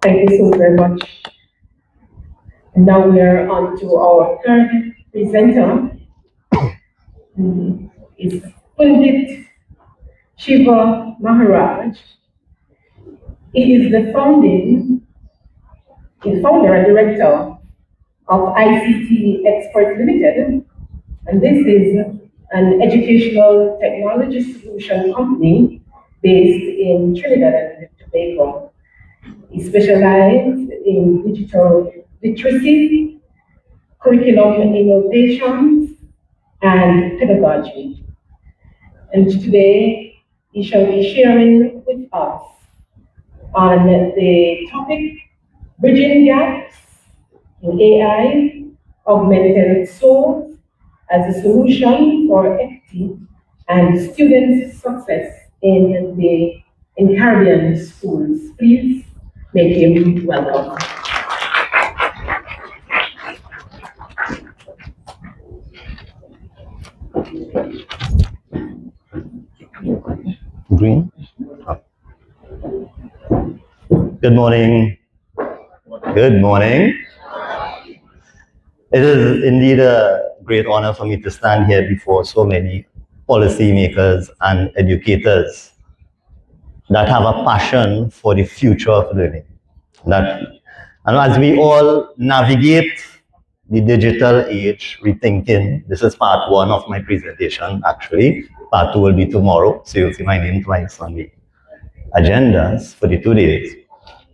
Thank you so very much. And now we are on to our third presenter, who is Pundit Shiva Maharaj. He is the founder and director of I.C.T Expertz Limited, and this is an educational technology solution company based in Trinidad and Tobago. He specializes in digital literacy, curriculum innovations, and pedagogy. And today, he shall be sharing with us on the topic Bridging Gaps in AI Augmented SOLE as a solution for equity and student success in Caribbean schools. Please make him welcome. Green. Good morning. Good morning. It is indeed a great honor for me to stand here before so many policymakers and educators that have a passion for the future of learning. And as we all navigate the digital age, rethinking, this is part one of my presentation actually. Part two will be tomorrow, so you'll see my name twice on the agendas for the 2 days.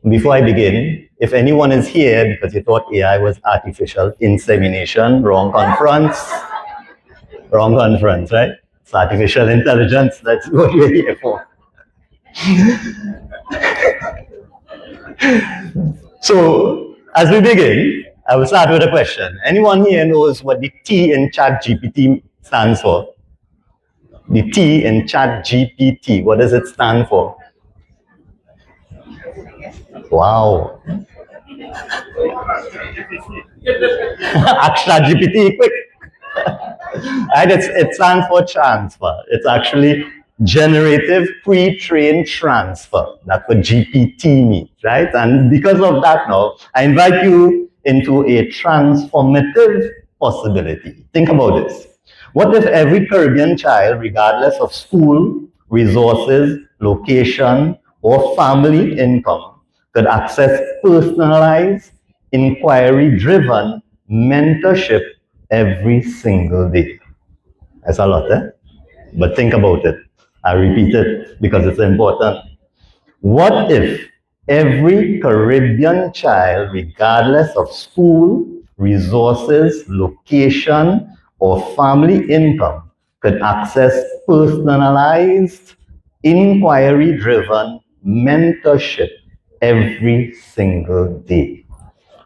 Before I begin, if anyone is here because you thought AI was artificial insemination, wrong conference, right? It's artificial intelligence, that's what we're here for. So, as we begin, I will start with a question. Anyone here knows what the T in ChatGPT stands for? The T in ChatGPT, what does it stand for? Wow. Extra GPT, quick. Right, it stands for transfer. It's actually generative pre-trained transfer. That's what GPT means, right? And because of that now, I invite you into a transformative possibility. Think about this. What if every Caribbean child, regardless of school, resources, location, or family income, could access personalized, inquiry-driven mentorship every single day? That's a lot, eh? But think about it. I repeat it because it's important. What if every Caribbean child, regardless of school, resources, location, or family income, could access personalized, inquiry-driven mentorship every single day?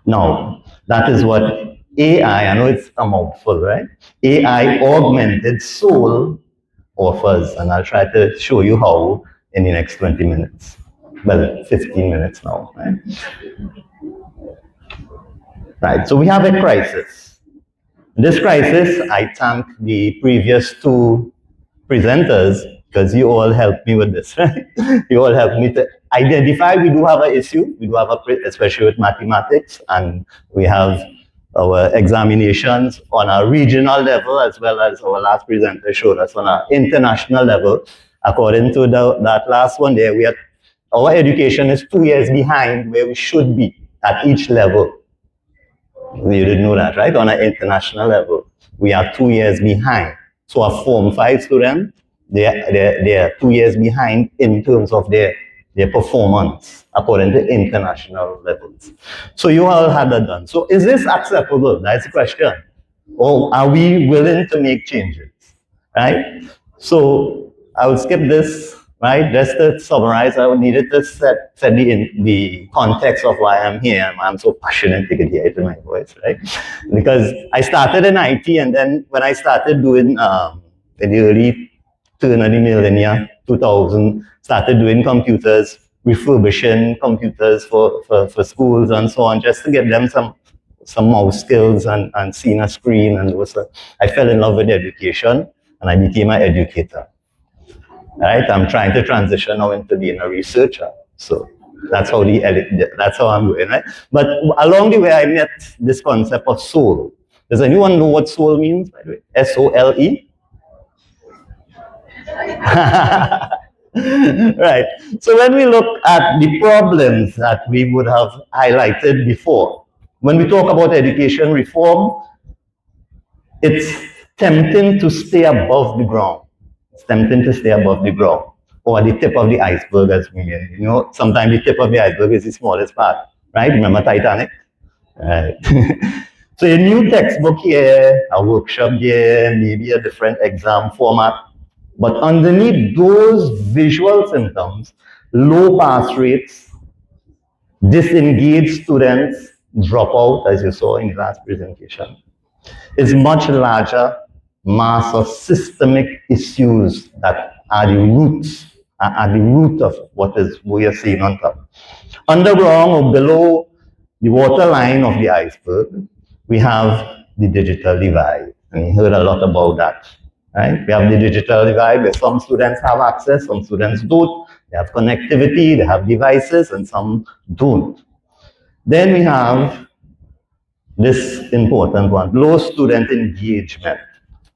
Now, that is what I know it's a mouthful, right? AI Augmented SOLE offers, and I'll try to show you how in the next 20 minutes. Well, 15 minutes now, right? Right, so we have a crisis. This crisis, I thank the previous two presenters because you all helped me with this, right? You all helped me to identify we do have an issue. We do have especially with mathematics, and we have our examinations on a regional level as well as our last presenter showed us on an international level. According to that last one there, our education is 2 years behind where we should be at each level. You didn't know that, right? On an international level, we are 2 years behind. So a Form 5 student, they are 2 years behind in terms of their performance according to international levels. So you all had that done. So is this acceptable? That's the question. Or are we willing to make changes, right? So I will skip this, right? Just to summarize, I needed to set the context of why I'm here. I'm so passionate, you could hear it in my voice, right? Because I started in IT, and then when I started doing in the early turn of the millennia, 2000, started doing computers, refurbishing computers for schools and so on, just to get them some mouse skills and seeing a screen. And I fell in love with education, and I became an educator. Right? I'm trying to transition now into being a researcher. So That's how that's how I'm going, right? But along the way, I met this concept of soul. Does anyone know what soul means, by the way? SOLE? Right. So when we look at the problems that we would have highlighted before, when we talk about education reform, it's tempting to stay above the ground. It's tempting to stay above the ground or at the tip of the iceberg, as we mean. You know, sometimes the tip of the iceberg is the smallest part, right? Remember Titanic? Right. So a new textbook here, a workshop here, maybe a different exam format. But underneath those visual symptoms, low pass rates, disengaged students, drop out, as you saw in the last presentation, is much larger mass of systemic issues that are the roots, are the root of what we are seeing on top. Underground or below the waterline of the iceberg, we have the digital divide. And you heard a lot about that. Right? We have the digital divide where some students have access, some students don't. They have connectivity, they have devices, and some don't. Then we have this important one, low student engagement.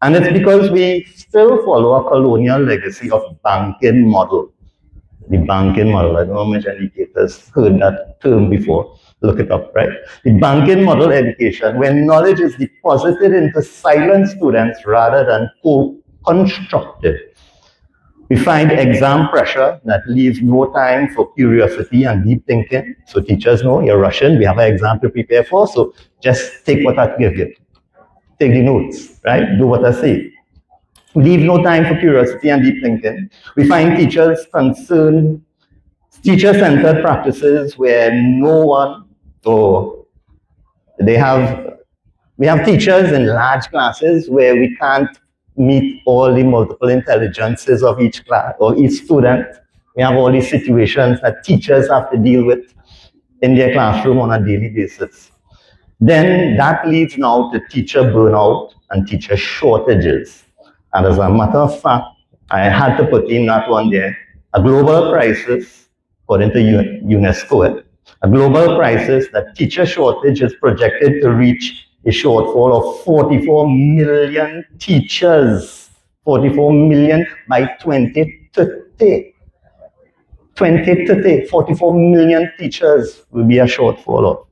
And it's because we still follow a colonial legacy of banking model. The banking model, I don't know how many educators heard that term before. Look it up, right? The banking model education, where knowledge is deposited into silent students rather than co-constructed. We find exam pressure that leaves no time for curiosity and deep thinking. So teachers know you're rushing, we have an exam to prepare for, so just take what I give you. Take the notes, right? Do what I say. Leave no time for curiosity and deep thinking. We find teacher-centered practices where no one, or we have teachers in large classes where we can't meet all the multiple intelligences of each class or each student. We have all these situations that teachers have to deal with in their classroom on a daily basis. Then that leads now to teacher burnout and teacher shortages. And as a matter of fact, I had to put in that one there, a global crisis, according to UNESCO, a global crisis that teacher shortage is projected to reach a shortfall of 44 million teachers, 44 million by 2030. 2030, 44 million teachers will be a shortfall of.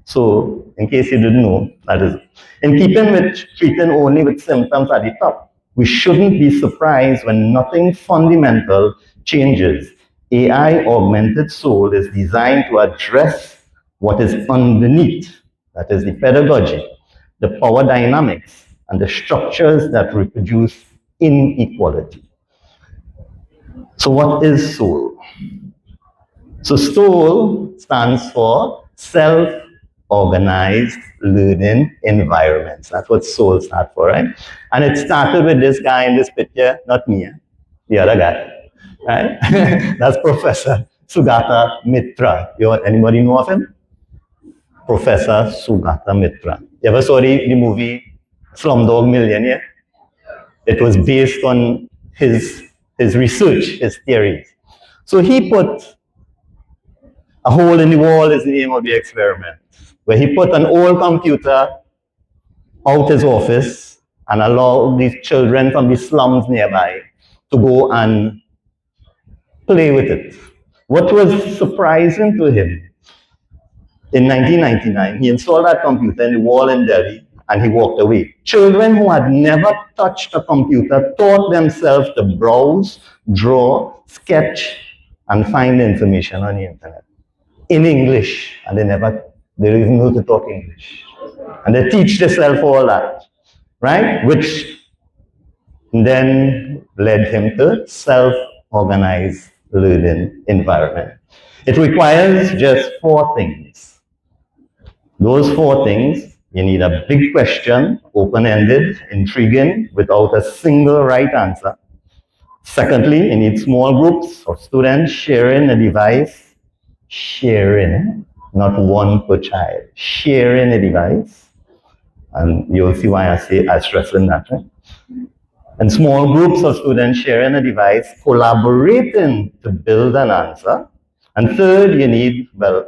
So, in case you didn't know, that is. In keeping with treating only with symptoms at the top, we shouldn't be surprised when nothing fundamental changes. AI Augmented SOLE is designed to address what is underneath, that is the pedagogy, the power dynamics, and the structures that reproduce inequality. So what is SOLE? So SOLE stands for Self-Organized Learning Environments. That's what SOLE stands for, right? And it started with this guy in this picture, not me, the other guy, right? That's Professor Sugata Mitra. Anybody know of him? Professor Sugata Mitra. You ever saw the movie Slumdog Millionaire? It was based on his research, his theories. So he put a hole in the wall is the name of the experiment, where he put an old computer out his office and allowed these children from the slums nearby to go and play with it. What was surprising to him, in 1999, he installed that computer in the wall in Delhi and he walked away. Children who had never touched a computer taught themselves to browse, draw, sketch, and find information on the internet in English, and they don't even know to talk English. And they teach themselves all that, right? Which then led him to self-organized learning environment. It requires just 4 things. Those 4 things, you need a big question, open-ended, intriguing, without a single right answer. Secondly, you need small groups of students sharing a device, sharing, not one per child, sharing a device. And you'll see why I stress on that, right? And small groups of students sharing a device, collaborating to build an answer, And third, you need, well,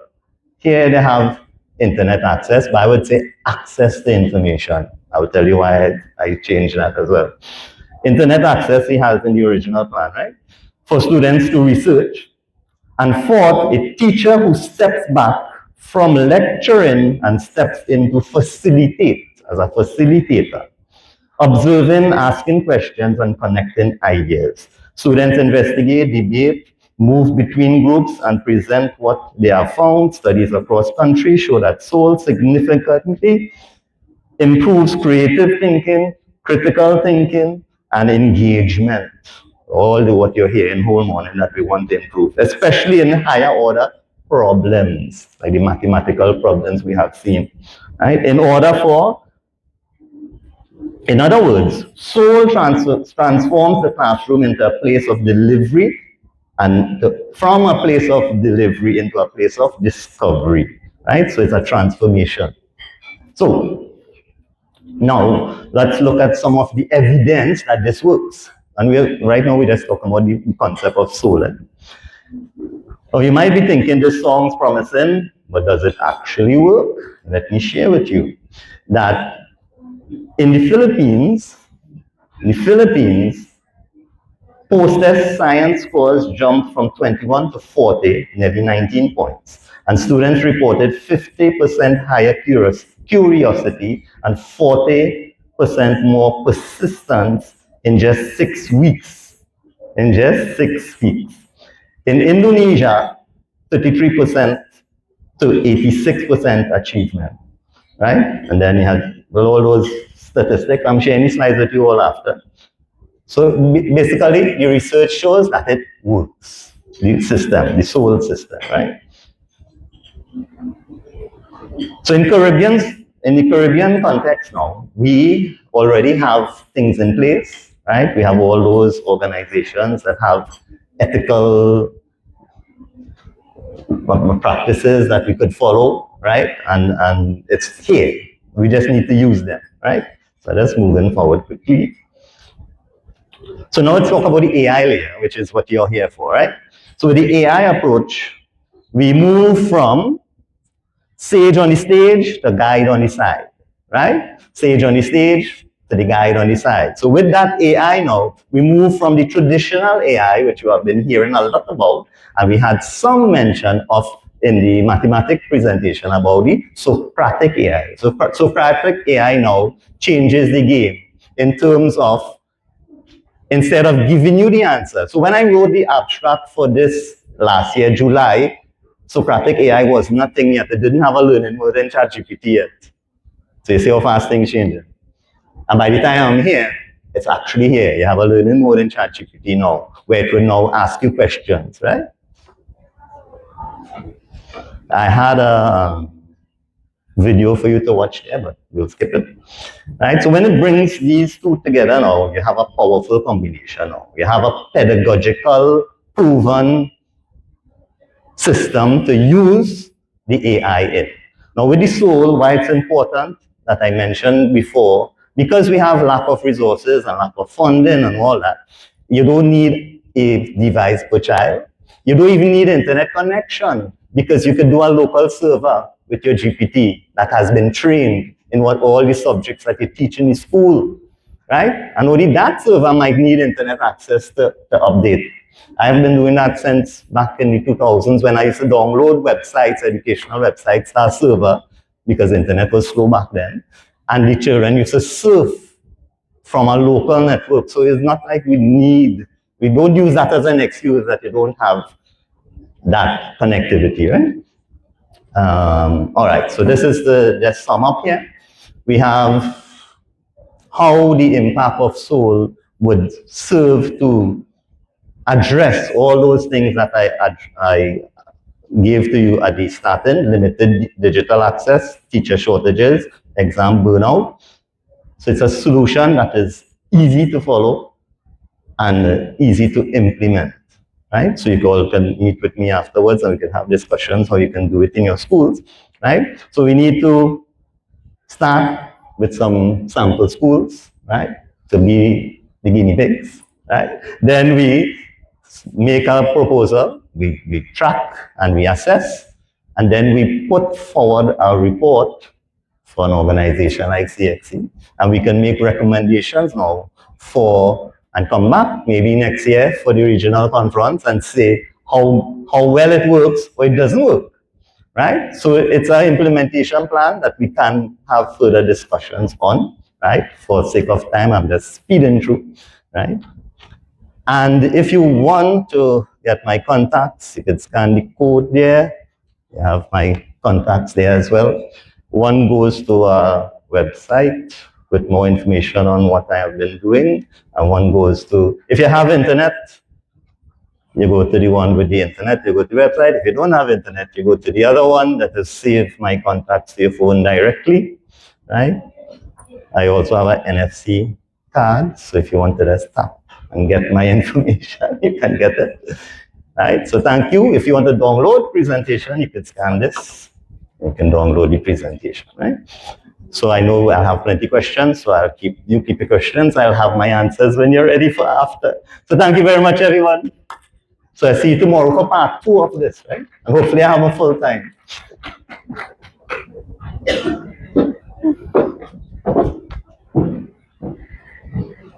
here they have internet access, but I would say access to information. I will tell you why I changed that as well. Internet access he has in the original plan, right? For students to research. And fourth, a teacher who steps back from lecturing and steps in to facilitate as a facilitator, observing, asking questions, and connecting ideas. Students investigate, debate, move between groups, and present what they have found. Studies across country show that SOLE significantly improves creative thinking, critical thinking, and engagement. All the what you're hearing whole morning that we want to improve, especially in higher order problems, like the mathematical problems we have seen. Right? In other words, SOLE transforms the classroom into a place of delivery and from a place of delivery into a place of discovery. Right? So it's a transformation. So now, let's look at some of the evidence that this works. And right now we're just talking about the concept of SOLE. Now, you might be thinking this sounds promising, but does it actually work? Let me share with you that in the Philippines, post-test science scores jumped from 21 to 40, nearly 19 points. And students reported 50% higher curiosity and 40% more persistence in just 6 weeks. In just 6 weeks. In Indonesia, 33% to 86% achievement. Right? And then you had all those statistics. I'm sharing these slides with you all after. So basically, the research shows that it works. The system, the SOLE system, right? So in the Caribbean context now, we already have things in place, right? We have all those organizations that have ethical practices that we could follow, right? And it's here. We just need to use them, right? So let's move in forward quickly. So now let's talk about the AI layer, which is what you're here for, right? So with the AI approach, we move from sage on the stage to guide on the side, right? Sage on the stage to the guide on the side. So with that AI now, we move from the traditional AI, which you have been hearing a lot about, and we had some mention of in the mathematics presentation about the Socratic AI. So Socratic AI now changes the game in terms of instead of giving you the answer. So when I wrote the abstract for this last year, July, Socratic AI was nothing yet. It didn't have a learning mode in ChatGPT yet. So you see how fast things change. And by the time I'm here, it's actually here. You have a learning mode in ChatGPT now, where it will now ask you questions, right? I had a video for you to watch there, but we'll skip it. Right? So when it brings these two together now, you have a powerful combination now. You have a pedagogical, proven system to use the AI in. Now with the SOLE, why it's important that I mentioned before, because we have lack of resources and lack of funding and all that, you don't need a device per child. You don't even need internet connection because you can do a local server with your GPT that has been trained in what all the subjects that you teach in the school, right? And only that server might need internet access to update. I've been doing that since back in the 2000s when I used to download websites, educational websites, to our server, because internet was slow back then. And the children used to surf from a local network. So it's not like we don't use that as an excuse that you don't have that connectivity, right? All right, so this is just sum up here. We have how the impact of SOLE would serve to address all those things that I gave to you at the starting: limited digital access, teacher shortages, exam burnout. So it's a solution that is easy to follow and easy to implement, right? So you all can meet with me afterwards and we can have discussions how you can do it in your schools, right? So we need to start with some sample schools, right? To be the guinea pigs, right? Then we make a proposal we track and we assess, and then we put forward a report for an organization like CSEC, and we can make recommendations now for, and come back maybe next year for the regional conference and say how well it works or it doesn't work, right? So it's an implementation plan that we can have further discussions on, right? For sake of time, I'm just speeding through, right? And if you want to get my contacts, you can scan the code there. You have my contacts there as well. One goes to a website with more information on what I have been doing, and one goes to, if you have internet, you go to the one with the internet, you go to the website. If you don't have internet, you go to the other one that will save my contacts to your phone directly, right? I also have an NFC card, so if you want to just tap and get my information, you can get it, right? So thank you. If you want to download presentation, you can scan this. You can download the presentation, right? So I know I have plenty of questions, so I'll keep your questions. I'll have my answers when you're ready for after. So thank you very much, everyone. So I see you tomorrow for part 2 of this, right? And hopefully I have a full time.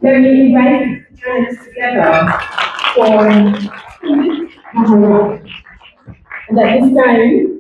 Let me invite friends together for Maharaj. And at this time,